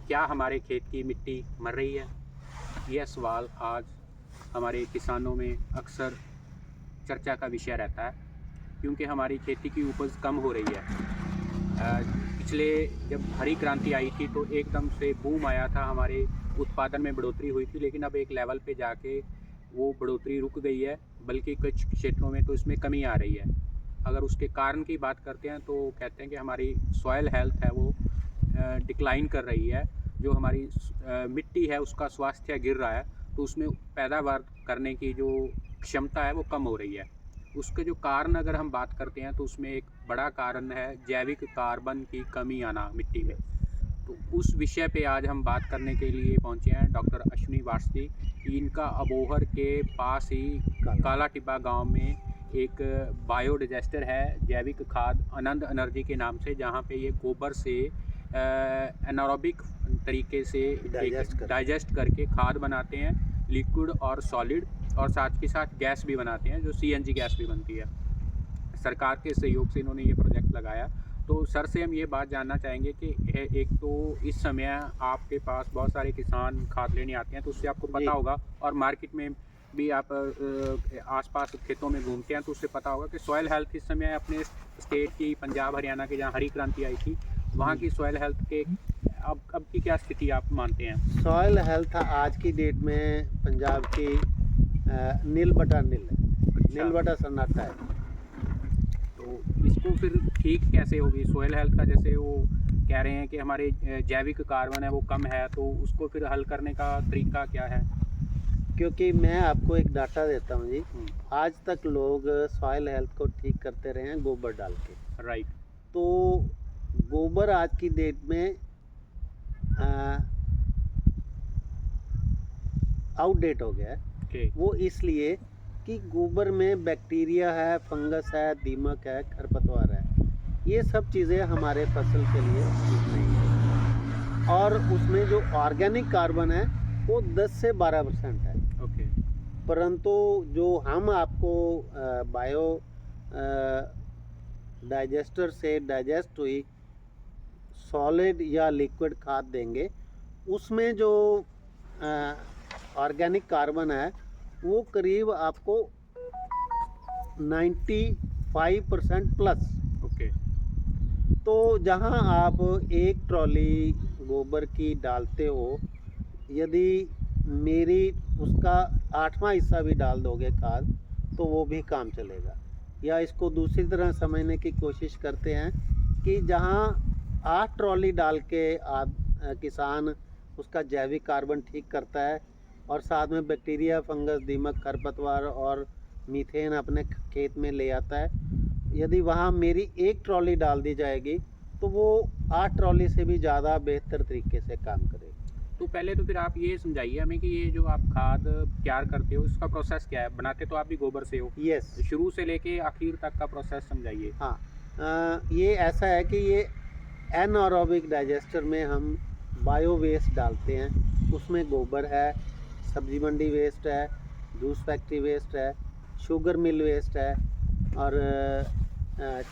क्या हमारे खेत की मिट्टी मर रही है? यह सवाल आज हमारे किसानों में अक्सर चर्चा का विषय रहता है, क्योंकि हमारी खेती की उपज कम हो रही है। पिछले जब हरी क्रांति आई थी तो एकदम से बूम आया था, हमारे उत्पादन में बढ़ोतरी हुई थी, लेकिन अब एक लेवल पे जाके वो बढ़ोतरी रुक गई है, बल्कि कुछ क्षेत्रों में तो इसमें कमी आ रही है। अगर उसके कारण की बात करते हैं तो कहते हैं कि हमारी सॉइल हेल्थ है वो डिक्लाइन कर रही है। जो हमारी मिट्टी है उसका स्वास्थ्य गिर रहा है, तो उसमें पैदावार करने की जो क्षमता है वो कम हो रही है। उसके जो कारण अगर हम बात करते हैं तो उसमें एक बड़ा कारण है जैविक कार्बन की कमी आना मिट्टी में। तो उस विषय पे आज हम बात करने के लिए पहुंचे हैं डॉक्टर अश्विनी वार्ष्णेय। इनका अबोहर के पास ही काला टिब्बा गांव में एक बायोडाइजेस्टर है, जैविक खाद आनंद एनर्जी के नाम से, जहां पे ये गोबर से एनारोबिक तरीके से डाइजेस्ट करके खाद बनाते हैं, लिक्विड और सॉलिड, और साथ के साथ गैस भी बनाते हैं, जो सीएनजी गैस भी बनती है। सरकार के सहयोग से इन्होंने ये प्रोजेक्ट लगाया। तो सर से हम ये बात जानना चाहेंगे कि एक तो इस समय आपके पास बहुत सारे किसान खाद लेने आते हैं, तो उससे आपको पता होगा, और मार्केट में भी आप आसपास खेतों में घूमते हैं तो उससे पता होगा कि सॉइल हेल्थ इस समय अपने स्टेट की, पंजाब हरियाणा की, जहाँ हरी क्रांति आई थी, वहाँ की सॉइल हेल्थ के अब की क्या स्थिति आप मानते हैं? सॉइल हेल्थ आज की डेट में पंजाब की नील बटा नील है। अच्छा। नील बटा सन्नाटा है। तो इसको फिर ठीक कैसे होगी सॉइल हेल्थ का? जैसे वो कह रहे हैं कि हमारे जैविक कार्बन है वो कम है, तो उसको फिर हल करने का तरीका क्या है? क्योंकि मैं आपको एक डाटा देता हूँ जी। आज तक लोग सॉइल हेल्थ को ठीक करते रहे हैं गोबर डाल के। राइट। तो गोबर आज की डेट में आउटडेट हो गया है। Okay. वो इसलिए कि गोबर में बैक्टीरिया है, फंगस है, दीमक है, खरपतवार है। ये सब चीज़ें हमारे फसल के लिए ठीक नहीं है। और उसमें जो ऑर्गेनिक कार्बन है वो 10 से 12% है। Okay. परंतु जो हम आपको बायो डाइजेस्टर से डाइजेस्ट हुई सॉलिड या लिक्विड खाद देंगे, उसमें जो ऑर्गेनिक कार्बन है वो करीब आपको 95% प्लस। Okay. तो जहां आप एक ट्रॉली गोबर की डालते हो, यदि मेरी उसका 8वां हिस्सा भी डाल दोगे खाद, तो वो भी काम चलेगा। या इसको दूसरी तरह समझने की कोशिश करते हैं कि जहां 8 ट्रॉली डाल के किसान उसका जैविक कार्बन ठीक करता है और साथ में बैक्टीरिया, फंगस, दीमक, खरपतवार और मीथेन अपने खेत में ले आता है, यदि वहाँ मेरी एक ट्रॉली डाल दी जाएगी तो वो 8 ट्रॉली से भी ज़्यादा बेहतर तरीके से काम करेगी। तो पहले तो फिर आप ये समझाइए हमें कि ये जो आप खाद तैयार करते हो इसका प्रोसेस क्या है? बनाते तो आप भी गोबर से हो। यस। शुरू से लेके आखिर तक का प्रोसेस समझाइए। हाँ, ये ऐसा है कि ये एनारोबिक डाइजेस्टर में हम बायो वेस्ट डालते हैं। उसमें गोबर है, सब्जी मंडी वेस्ट है, जूस फैक्ट्री वेस्ट है, शुगर मिल वेस्ट है, और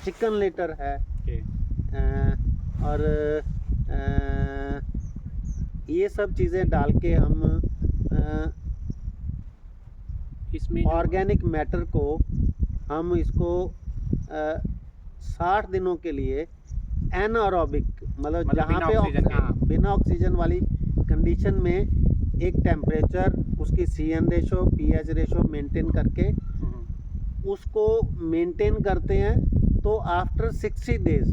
चिकन लिटर है। Okay. और ये सब चीज़ें डाल के हम इसमें ऑर्गेनिक मैटर को हम इसको 60 दिनों के लिए एनारोबिक, मतलब जहाँ पे बिना ऑक्सीजन वाली कंडीशन में एक टेम्परेचर, उसकी CN ratio, pH ratio maintain करके उसको मेंटेन करते हैं। तो आफ्टर 60 डेज,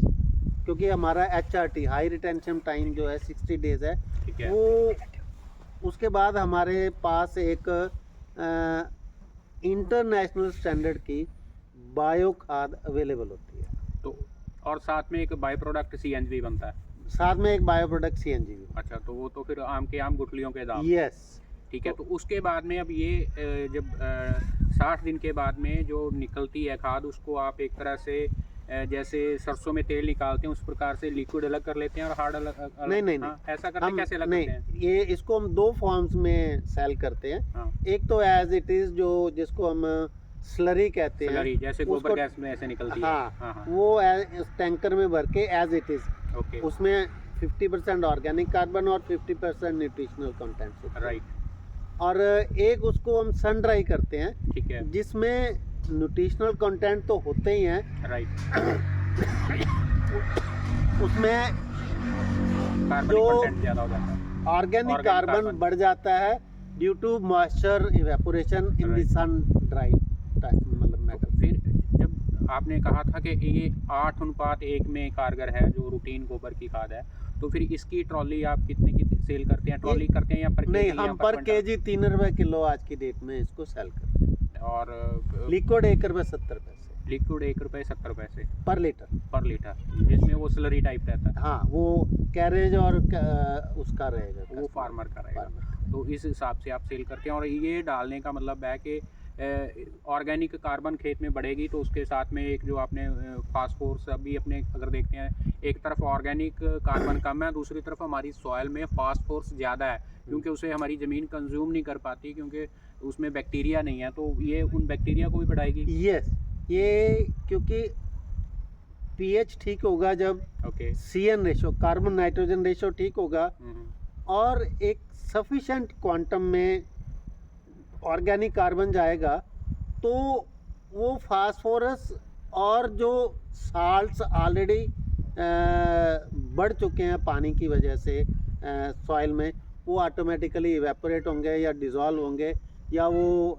क्योंकि हमारा HRT हाई रिटेंशन टाइम जो है 60 डेज है, वो उसके बाद हमारे पास एक इंटरनेशनल स्टैंडर्ड की बायो खाद अवेलेबल होती है। तो और साथ में एक बाई प्रोडक्ट CNG भी बनता है। साथ में एक बायो प्रोडक्ट CNG भी। अच्छा, तो वो तो फिर आम के आम गुठलियों के दाम। यस। ठीक है। तो उसके बाद में अब ये जब 60 दिन के बाद में जो निकलती है खाद, उसको आप एक तरह से जैसे सरसों में तेल निकालते हैं उस प्रकार से लिक्विड अलग कर लेते हैं और हार्ड अलग? नहीं। हाँ, ऐसा करते हम कैसे अलग नहीं, करते हैं? ये इसको हम 2 फॉर्म्स में सेल करते हैं। हाँ। एक तो एज इट इज, जो जिसको हम स्लरी कहते हैं, स्लरी जैसे गोबर गैस में ऐसे निकलती है। हाँ, वो टैंकर में भर के एज इट इज ओके। उसमें 50% ऑर्गेनिक कार्बन और 50% न्यूट्रिशनल कंटेंट। राइट, और एक उसको हम सन ड्राई करते हैं, ठीक है। जिसमें न्यूट्रिशनल कंटेंट तो होते ही हैं, राइट, उसमें कार्बनिक जो कंटेंट ज़्यादा हो जाता है। Organic Organic carbon carbon। बढ़ जाता है due to moisture evaporation in the Right। Sun dry मतलब तो मेथड। फिर जब आपने कहा था कि ये 8:1 में कारगर है जो रूटीन गोबर की खाद है, तो फिर इसकी ट्रॉली आप कितने की सेल करते हैं? ट्रॉली करते हैं या पर नहीं, केजी या हम पर क्विंटल? केजी 3 रुपए किलो आज की डेट में इसको सेल करते हैं। और लिक्विड 1 रुपए 70 पैसे लिक्विड 1 रुपये 70 पैसे पर लीटर। पर लीटर, जिसमें वो स्लरी टाइप रहता है, हाँ, वो कैरेज और उसका रहेगा, वो फार्मर का रहेगा। फार्मर। तो इस हिसाब से आप सेल करते हैं। और ये डालने का मतलब है कि ऑर्गेनिक कार्बन खेत में बढ़ेगी, तो उसके साथ में एक जो आपने फास्फोरस अभी अपने अगर देखते हैं, एक तरफ ऑर्गेनिक कार्बन कम है, दूसरी तरफ हमारी सॉइल में फास्फोरस ज़्यादा है, क्योंकि उसे हमारी ज़मीन कंज्यूम नहीं कर पाती, क्योंकि उसमें बैक्टीरिया नहीं है, तो ये उन बैक्टीरिया को भी बढ़ाएगी। यस, ये क्योंकि पीएच ठीक होगा जब okay. CN ratio, carbon nitrogen ratio ठीक होगा, हम्म, और एक सफिशेंट क्वांटम में ऑर्गेनिक कार्बन जाएगा, तो वो फास्फोरस और जो साल्ट्स ऑलरेडी बढ़ चुके हैं पानी की वजह से सॉइल में, वो ऑटोमेटिकली इवेपोरेट होंगे या डिज़ोल्व होंगे या वो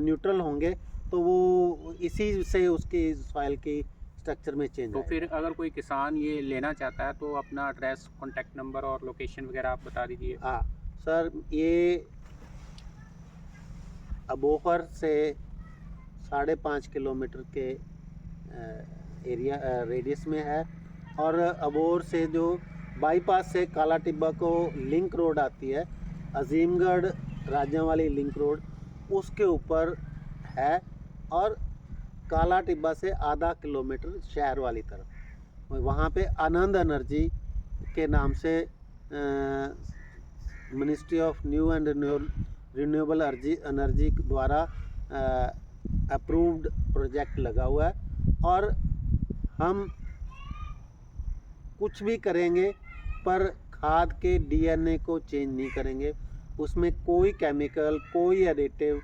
न्यूट्रल होंगे, तो वो इसी से उसकी सॉइल की स्ट्रक्चर में चेंज तो आएगा। फिर अगर कोई किसान ये लेना चाहता है तो अपना एड्रेस, कॉन्टैक्ट नंबर और लोकेशन वगैरह आप बता दीजिए। हाँ सर, ये अबोहर से 5.5 किलोमीटर के एरिया रेडियस में है, और अबोहर से जो बाईपास से काला टिब्बा को लिंक रोड आती है, अजीमगढ़ राजावाली लिंक रोड, उसके ऊपर है, और काला टिब्बा से आधा किलोमीटर शहर वाली तरफ, वहाँ पे आनंद एनर्जी के नाम से ministry of new and renewable energy द्वारा अप्रूव्ड प्रोजेक्ट लगा हुआ है, और हम कुछ भी करेंगे पर खाद के DNA को चेंज नहीं करेंगे, उसमें कोई केमिकल, कोई एडिटिव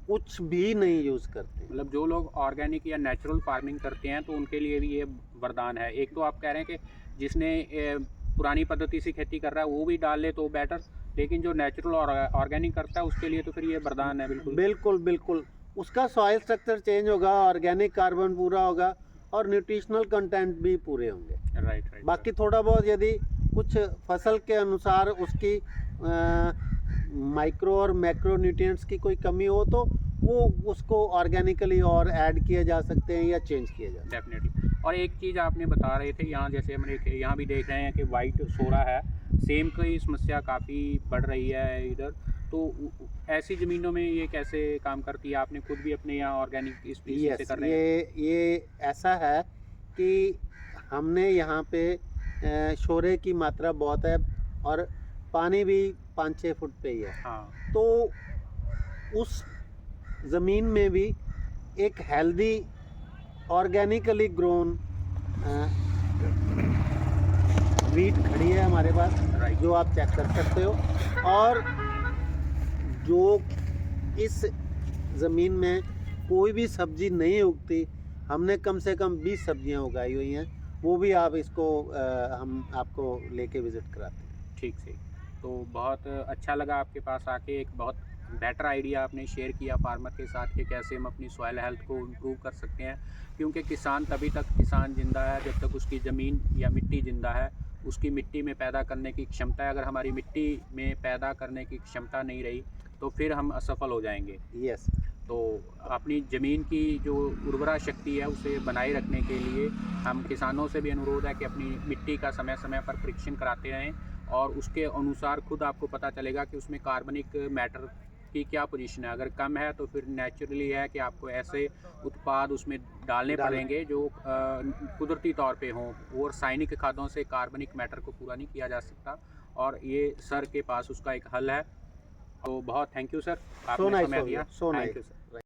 कुछ भी नहीं यूज़ करते। मतलब जो लोग ऑर्गेनिक या नेचुरल फार्मिंग करते हैं तो उनके लिए भी ये वरदान है। एक तो आप कह रहे हैं कि जिसने पुरानी पद्धति से खेती कर रहा है वो भी डाल ले तो बेटर, लेकिन जो नेचुरल और ऑर्गेनिक करता है उसके लिए तो फिर ये वरदान है। बिल्कुल बिल्कुल बिल्कुल, उसका सॉइल स्ट्रक्चर चेंज होगा, ऑर्गेनिक कार्बन पूरा होगा, और न्यूट्रिशनल कंटेंट भी पूरे होंगे। Right right. बाकी थोड़ा बहुत यदि कुछ फसल के अनुसार उसकी माइक्रो और मैक्रो न्यूट्रिएंट्स की कोई कमी हो तो वो उसको ऑर्गेनिकली और ऐड किए जा सकते हैं या चेंज किए जा सकते हैं। डेफिनेटली। और एक चीज़ आपने बता रहे थे, यहाँ जैसे हम यहाँ भी देख रहे हैं कि वाइट सोरा है, सेम की समस्या काफ़ी बढ़ रही है इधर, तो ऐसी ज़मीनों में ये कैसे काम करती है? आपने खुद भी अपने यहाँ ऑर्गेनिक स्पीशीज से कर रहे हैं? ये ऐसा है कि हमने यहाँ पे शोरे की मात्रा बहुत है, और पानी भी 5-6 फुट पे ही है। हाँ। तो उस ज़मीन में भी एक हेल्दी ऑर्गेनिकली ग्रोन वीट खड़ी है हमारे पास, राइट। जो आप चेक कर सकते हो, और जो इस ज़मीन में कोई भी सब्जी नहीं उगती, हमने कम से कम 20 सब्जियां उगाई हुई हैं, वो भी आप इसको हम आपको लेके विज़िट कराते हैं। ठीक से। तो बहुत अच्छा लगा आपके पास आके, एक बहुत बेटर आइडिया आपने शेयर किया फार्मर के साथ कि कैसे हम अपनी सॉइल हेल्थ को इम्प्रूव कर सकते हैं, क्योंकि किसान तभी तक किसान ज़िंदा है जब तक उसकी ज़मीन या मिट्टी ज़िंदा है, उसकी मिट्टी में पैदा करने की क्षमता है। अगर हमारी मिट्टी में पैदा करने की क्षमता नहीं रही तो फिर हम असफल हो जाएंगे। यस। तो अपनी ज़मीन की जो उर्वरा शक्ति है उसे बनाए रखने के लिए हम किसानों से भी अनुरोध है कि अपनी मिट्टी का समय समय पर परीक्षण कराते रहें, और उसके अनुसार खुद आपको पता चलेगा कि उसमें कार्बनिक मैटर की क्या पोजीशन है। अगर कम है तो फिर नेचुरली है कि आपको ऐसे उत्पाद उसमें डालने पड़ेंगे जो कुदरती तौर पे हों, और रासायनिक खादों से कार्बनिक मैटर को पूरा नहीं किया जा सकता, और ये सर के पास उसका एक हल है। तो बहुत थैंक यू सर, आपने समय दिया। So thank nice. You sir.